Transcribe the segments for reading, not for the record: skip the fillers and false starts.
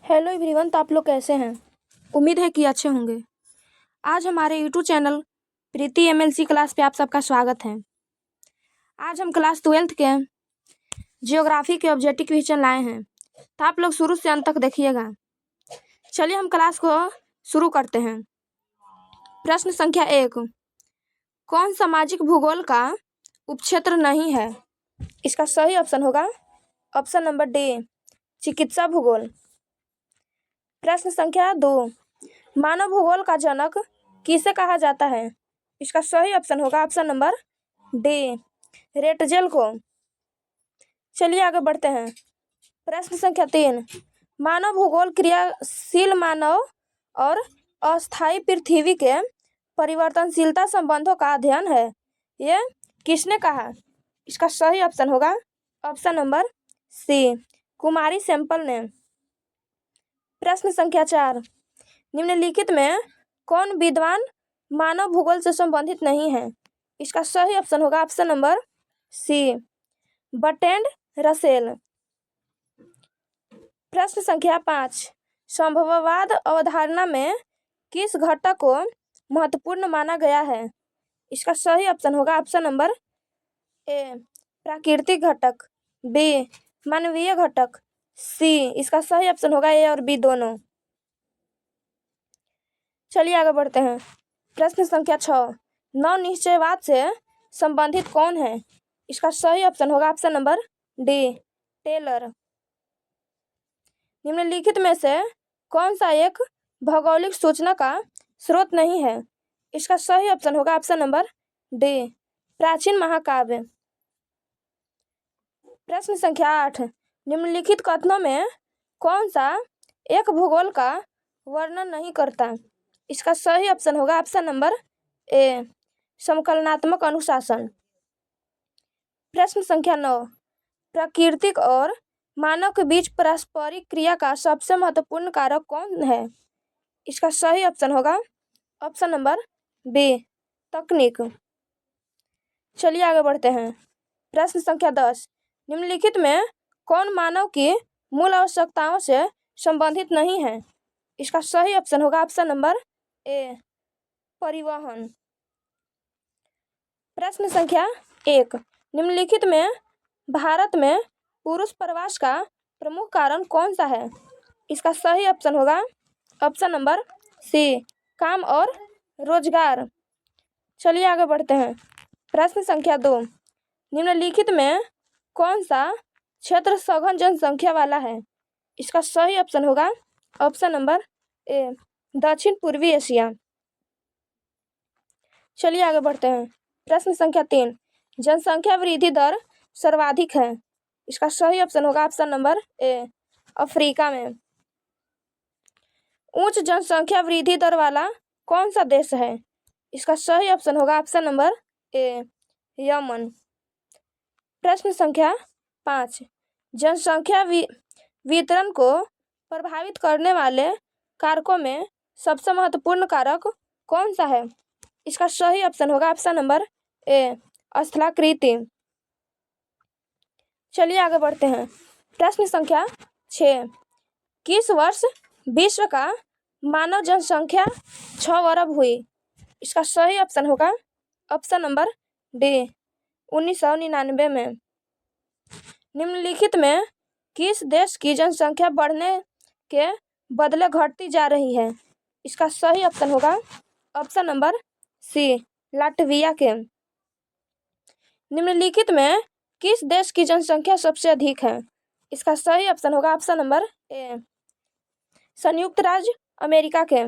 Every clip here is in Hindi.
हेलो एवरीवन, तो आप लोग कैसे हैं। उम्मीद है कि अच्छे होंगे। आज हमारे यूट्यूब चैनल प्रीति एमएलसी क्लास पे आप सबका स्वागत है। आज हम क्लास 12th के जियोग्राफी के ऑब्जेक्टिव क्वेश्चन लाए हैं, तो आप लोग शुरू से अंत तक देखिएगा। चलिए हम क्लास को शुरू करते हैं। प्रश्न संख्या 1, कौन सामाजिक भूगोल का उपक्षेत्र नहीं है? इसका सही ऑप्शन होगा ऑप्शन नंबर डी, चिकित्सा भूगोल। प्रश्न संख्या 2, मानव भूगोल का जनक किसे कहा जाता है? इसका सही ऑप्शन होगा ऑप्शन नंबर डी, रेटजेल को। चलिए आगे बढ़ते हैं। प्रश्न संख्या 3, मानव भूगोल क्रियाशील मानव और अस्थायी पृथ्वी के परिवर्तनशीलता संबंधों का अध्ययन है, ये किसने कहा? इसका सही ऑप्शन होगा ऑप्शन नंबर सी, कुमारी सैंपल ने। प्रश्न संख्या 4, निम्नलिखित में कौन विद्वान मानव भूगोल से संबंधित नहीं है? इसका सही ऑप्शन होगा option number C, Bertrand Russell. प्रश्न संख्या 5, संभववाद अवधारणा में किस घटक को महत्वपूर्ण माना गया है? इसका सही ऑप्शन होगा ऑप्शन नंबर ए, प्राकृतिक घटक, बी, मानवीय घटक, सी, इसका सही ऑप्शन होगा ए और बी दोनों। चलिए आगे बढ़ते हैं। प्रश्न संख्या 6, नवनिश्चयवाद से संबंधित कौन है? इसका सही ऑप्शन होगा ऑप्शन नंबर डी, टेलर। निम्नलिखित में से कौन सा एक भौगोलिक सूचना का स्रोत नहीं है? इसका सही ऑप्शन होगा ऑप्शन नंबर डी, प्राचीन महाकाव्य। प्रश्न संख्या 8, निम्नलिखित कथनों में कौन सा एक भूगोल का वर्णन नहीं करता? इसका सही ऑप्शन होगा ऑप्शन नंबर ए, समकलनात्मक अनुशासन। प्रश्न संख्या 9, प्राकृतिक और मानव के बीच पारस्परिक क्रिया का सबसे महत्वपूर्ण कारक कौन है? इसका सही ऑप्शन होगा ऑप्शन नंबर बी, तकनीक। चलिए आगे बढ़ते हैं। प्रश्न संख्या 10, निम्नलिखित में कौन मानव की मूल आवश्यकताओं से संबंधित नहीं है? इसका सही ऑप्शन होगा ऑप्शन नंबर ए, परिवहन। प्रश्न संख्या 1, निम्नलिखित में भारत में पुरुष प्रवास का प्रमुख कारण कौन सा है? इसका सही ऑप्शन होगा ऑप्शन नंबर सी, काम और रोजगार। चलिए आगे बढ़ते हैं। प्रश्न संख्या 2, निम्नलिखित में कौन सा क्षेत्र सघन जनसंख्या वाला है? इसका सही ऑप्शन होगा ऑप्शन नंबर ए, दक्षिण पूर्वी एशिया। चलिए आगे बढ़ते हैं। प्रश्न संख्या 3, जनसंख्या वृद्धि दर सर्वाधिक है। इसका सही ऑप्शन होगा ऑप्शन नंबर ए, अफ्रीका में। उच्च जनसंख्या वृद्धि दर वाला कौन सा देश है? इसका सही ऑप्शन होगा ऑप्शन नंबर ए, यमन। प्रश्न संख्या 5, जनसंख्या वितरण को प्रभावित करने वाले कारकों में सबसे महत्वपूर्ण कारक कौन सा है? इसका सही ऑप्शन होगा ऑप्शन नंबर ए, स्थलाकृति। चलिए आगे बढ़ते हैं। प्रश्न संख्या 6, किस वर्ष विश्व का मानव जनसंख्या 6 अरब हुई? इसका सही ऑप्शन होगा ऑप्शन नंबर डी, 1999 में। निम्नलिखित में किस देश की जनसंख्या बढ़ने के बदले घटती जा रही है? इसका सही ऑप्शन होगा ऑप्शन नंबर सी, लाटविया के। निम्नलिखित में किस देश की जनसंख्या सबसे अधिक है? इसका सही ऑप्शन होगा ऑप्शन नंबर ए, संयुक्त राज्य अमेरिका के।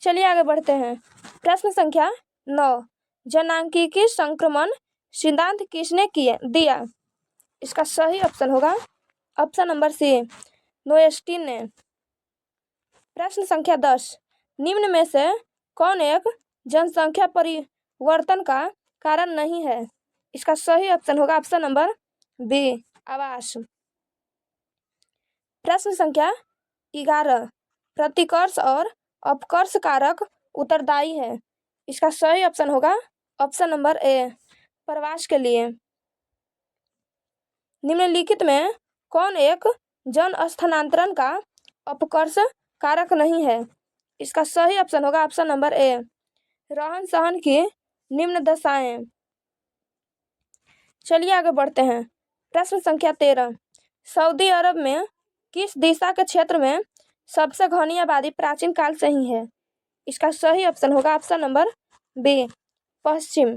चलिए आगे बढ़ते हैं। प्रश्न संख्या 9, जनांकीय संक्रमण सिद्धांत किसने दिया? इसका सही ऑप्शन होगा ऑप्शन नंबर सी, नोएस्टीन ने। प्रश्न संख्या 10, निम्न में से कौन एक जनसंख्या परिवर्तन का कारण नहीं है? इसका सही ऑप्शन होगा ऑप्शन नंबर बी, आवास। प्रश्न संख्या 11, प्रतिकर्ष और अपकर्ष कारक उत्तरदायी है। इसका सही ऑप्शन होगा ऑप्शन नंबर ए, प्रवास के लिए। निम्नलिखित में कौन एक जन स्थानांतरण का अपकर्ष कारक नहीं है। इसका सही ऑप्शन होगा ऑप्शन नंबर ए, रहन सहन की निम्न दशाएं। चलिए आगे बढ़ते हैं। प्रश्न संख्या 13, सऊदी अरब में किस दिशा के क्षेत्र में सबसे घनी आबादी प्राचीन काल से ही है? इसका सही ऑप्शन होगा ऑप्शन नंबर बी, पश्चिम।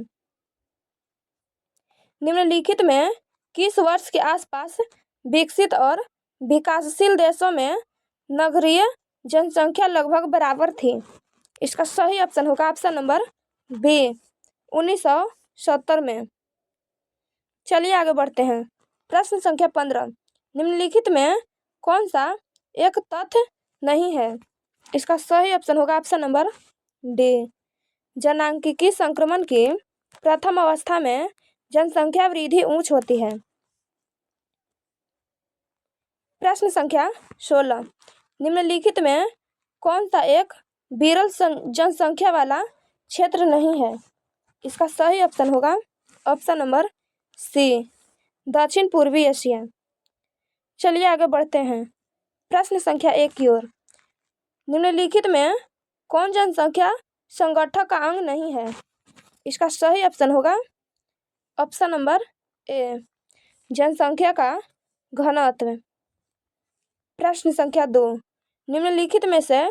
निम्नलिखित में किस वर्ष के आसपास विकसित और विकासशील देशों में नगरीय जनसंख्या लगभग बराबर थी? इसका सही ऑप्शन होगा ऑप्शन नंबर बी, 1970 में। चलिए आगे बढ़ते हैं। प्रश्न संख्या 15, निम्नलिखित में कौन सा एक तथ्य नहीं है? इसका सही ऑप्शन होगा ऑप्शन नंबर डी, जनांकीय संक्रमण की प्रथम अवस्था में जनसंख्या वृद्धि उच्च होती है। प्रश्न संख्या 16, निम्नलिखित में कौन सा एक विरल जनसंख्या वाला क्षेत्र नहीं है? इसका सही ऑप्शन होगा ऑप्शन नंबर सी, दक्षिण पूर्वी एशिया। चलिए आगे बढ़ते हैं। प्रश्न संख्या 1 की ओर। निम्नलिखित में कौन जनसंख्या संगठक का अंग नहीं है? इसका सही ऑप्शन होगा ऑप्शन नंबर ए, जनसंख्या का घनत्व। प्रश्न संख्या 2, निम्नलिखित में से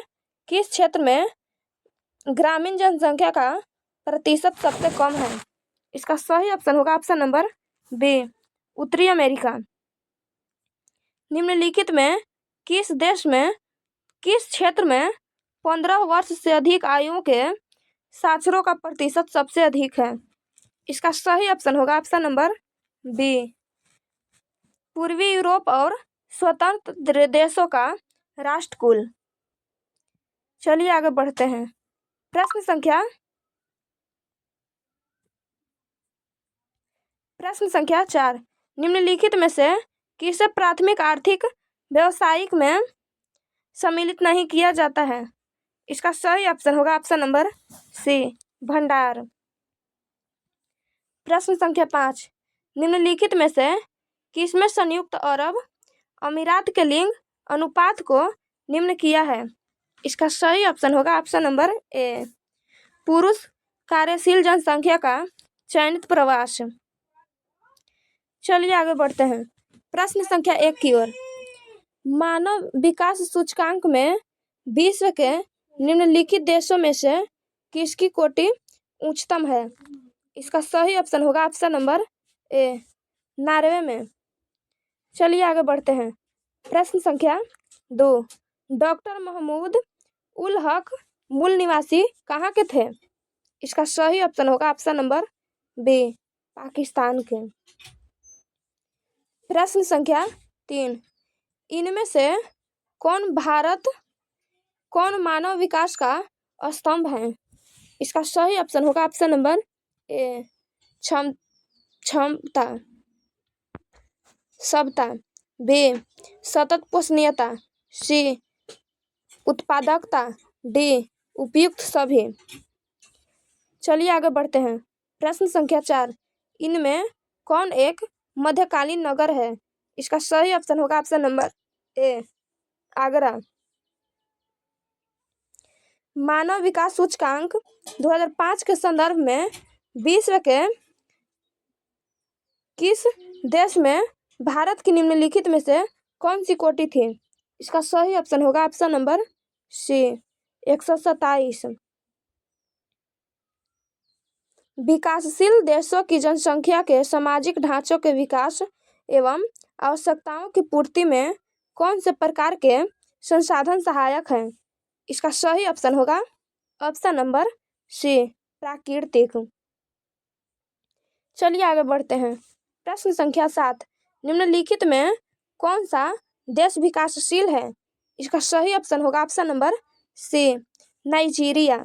किस क्षेत्र में ग्रामीण जनसंख्या का प्रतिशत सबसे कम है? इसका सही ऑप्शन होगा ऑप्शन नंबर बी, उत्तरी अमेरिका। निम्नलिखित में किस देश में किस क्षेत्र में 15 वर्ष से अधिक आयु के साक्षरों का प्रतिशत सबसे अधिक है? इसका सही ऑप्शन होगा ऑप्शन नंबर बी, पूर्वी यूरोप और स्वतंत्र देशों का राष्ट्रकुल। चलिए आगे बढ़ते हैं। प्रश्न संख्या 4, निम्नलिखित में से किसे प्राथमिक आर्थिक व्यवसायिक में सम्मिलित नहीं किया जाता है? इसका सही ऑप्शन होगा ऑप्शन नंबर सी, भंडार। प्रश्न संख्या 5, निम्नलिखित में से किसमें संयुक्त अरब अमीरात के लिंग अनुपात को निम्न किया है? इसका सही ऑप्शन होगा ऑप्शन नंबर ए, पुरुष कार्यशील जनसंख्या का चयनित प्रवास। चलिए आगे बढ़ते हैं। प्रश्न संख्या 1 की ओर। मानव विकास सूचकांक में विश्व के निम्नलिखित देशों में से किसकी कोटि उच्चतम है? इसका सही ऑप्शन होगा ऑप्शन नंबर ए, नॉर्वे में। चलिए आगे बढ़ते हैं। प्रश्न संख्या 2, डॉक्टर महमूद उल हक मूल निवासी कहाँ के थे? इसका सही ऑप्शन होगा ऑप्शन नंबर बी, पाकिस्तान के। प्रश्न संख्या 3, इनमें से कौन मानव विकास का स्तंभ है? इसका सही ऑप्शन होगा ऑप्शन नंबर ए, क्षमता, सबता, बी, सतत पोषणीयता, सी, उत्पादकता, डी, उपयुक्त सभी। चलिए आगे बढ़ते हैं। प्रश्न संख्या 4, इनमें कौन एक मध्यकालीन नगर है? इसका सही ऑप्शन होगा ऑप्शन नंबर ए, आगरा। मानव विकास सूचकांक 2005 के संदर्भ में विश्व के किस देश में भारत की निम्नलिखित में से कौन सी कोटि थी? इसका सही ऑप्शन होगा ऑप्शन नंबर सी, 127। विकासशील देशों की जनसंख्या के सामाजिक ढांचों के विकास एवं आवश्यकताओं की पूर्ति में कौन से प्रकार के संसाधन सहायक हैं? इसका सही ऑप्शन होगा ऑप्शन नंबर सी, प्राकृतिक। चलिए आगे बढ़ते हैं। प्रश्न संख्या 7, निम्नलिखित में कौन सा देश विकासशील है? इसका सही ऑप्शन होगा ऑप्शन नंबर सी, नाइजीरिया।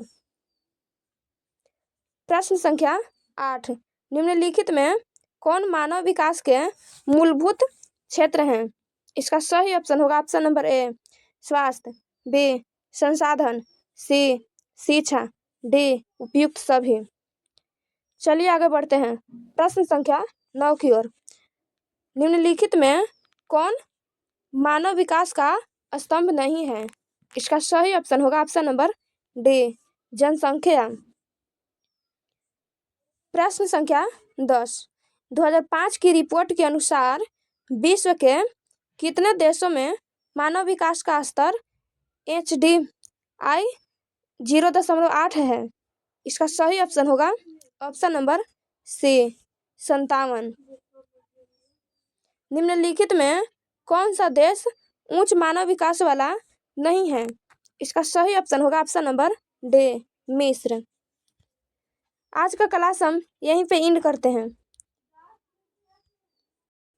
प्रश्न संख्या 8, निम्नलिखित में कौन मानव विकास के मूलभूत क्षेत्र हैं? इसका सही ऑप्शन होगा ऑप्शन नंबर ए, स्वास्थ्य, बी, संसाधन, सी, शिक्षा, डी, उपयुक्त सभी। चलिए आगे बढ़ते हैं। प्रश्न संख्या 9 की ओर। निम्नलिखित में कौन मानव विकास का स्तंभ नहीं है। इसका सही ऑप्शन होगा ऑप्शन नंबर डी, जनसंख्या। प्रश्न संख्या 10। 2005 की रिपोर्ट के अनुसार विश्व के कितने देशों में मानव विकास का स्तर HDI 0.8 है? इसका सही ऑप्शन होगा ऑप्शन नंबर सी, 57। निम्नलिखित में कौन सा देश उच्च मानव विकास वाला नहीं है? इसका सही ऑप्शन होगा ऑप्शन नंबर डी, मिस्र। आज का क्लास हम यहीं पे एंड करते हैं।